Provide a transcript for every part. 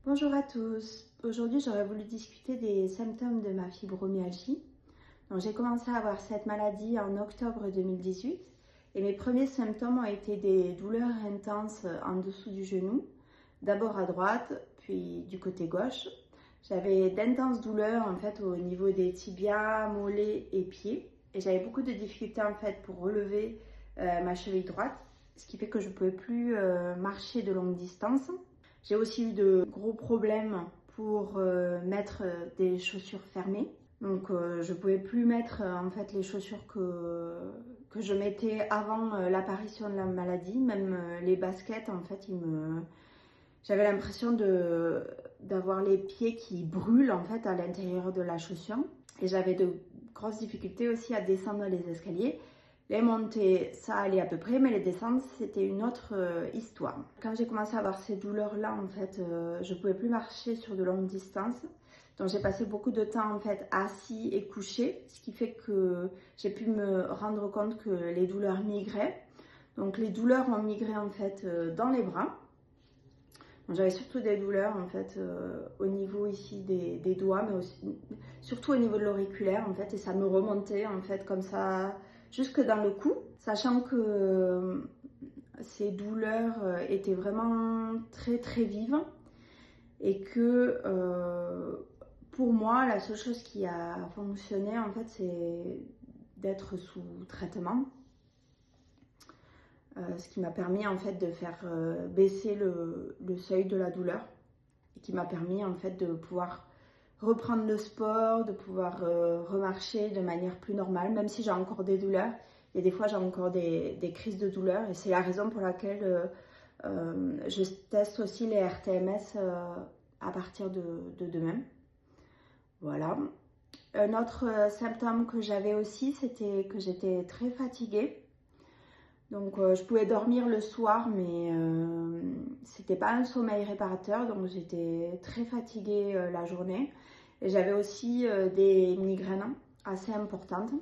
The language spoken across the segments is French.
Bonjour à tous. Aujourd'hui, j'aurais voulu discuter des symptômes de ma fibromyalgie. Donc, j'ai commencé à avoir cette maladie en octobre 2018 et mes premiers symptômes ont été des douleurs intenses en dessous du genou, d'abord à droite, puis du côté gauche. J'avais d'intenses douleurs en fait au niveau des tibias, mollets et pieds et j'avais beaucoup de difficultés en fait pour relever ma cheville droite, ce qui fait que je ne pouvais plus marcher de longue distance. J'ai aussi eu de gros problèmes pour mettre des chaussures fermées. Donc je ne pouvais plus mettre en fait les chaussures que je mettais avant l'apparition de la maladie. Même les baskets, en fait, j'avais l'impression d'avoir les pieds qui brûlent en fait à l'intérieur de la chaussure. Et j'avais de grosses difficultés aussi à descendre les escaliers. Les montées, ça allait à peu près, mais les descentes, c'était une autre histoire. Quand j'ai commencé à avoir ces douleurs-là, en fait, je ne pouvais plus marcher sur de longues distances. Donc j'ai passé beaucoup de temps en fait assis et couché, ce qui fait que j'ai pu me rendre compte que les douleurs migraient. Donc les douleurs ont migré en fait dans les bras. J'avais surtout des douleurs en fait au niveau ici des doigts, mais aussi, surtout au niveau de l'auriculaire en fait, et ça me remontait en fait comme ça jusque dans le cou, sachant que ces douleurs étaient vraiment très très vives et que pour moi la seule chose qui a fonctionné en fait c'est d'être sous traitement. Ce qui m'a permis en fait de faire baisser le seuil de la douleur et qui m'a permis en fait de pouvoir reprendre le sport, de pouvoir remarcher de manière plus normale, même si j'ai encore des douleurs. Et des fois j'ai encore des crises de douleur et c'est la raison pour laquelle je teste aussi les RTMS à partir de demain. Voilà. Un autre symptôme que j'avais aussi, c'était que j'étais très fatiguée. Donc je pouvais dormir le soir, mais c'était pas un sommeil réparateur, donc j'étais très fatiguée la journée. Et j'avais aussi des migraines assez importantes.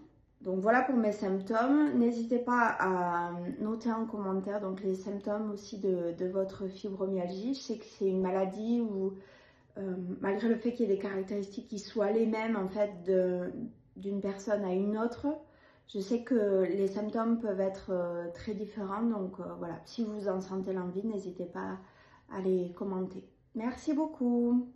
Donc voilà pour mes symptômes. N'hésitez pas à noter en commentaire donc les symptômes aussi de votre fibromyalgie. Je sais que c'est une maladie où malgré le fait qu'il y ait des caractéristiques qui soient les mêmes en fait d'une personne à une autre, je sais que les symptômes peuvent être très différents, donc voilà, si vous en sentez l'envie, n'hésitez pas à les commenter. Merci beaucoup.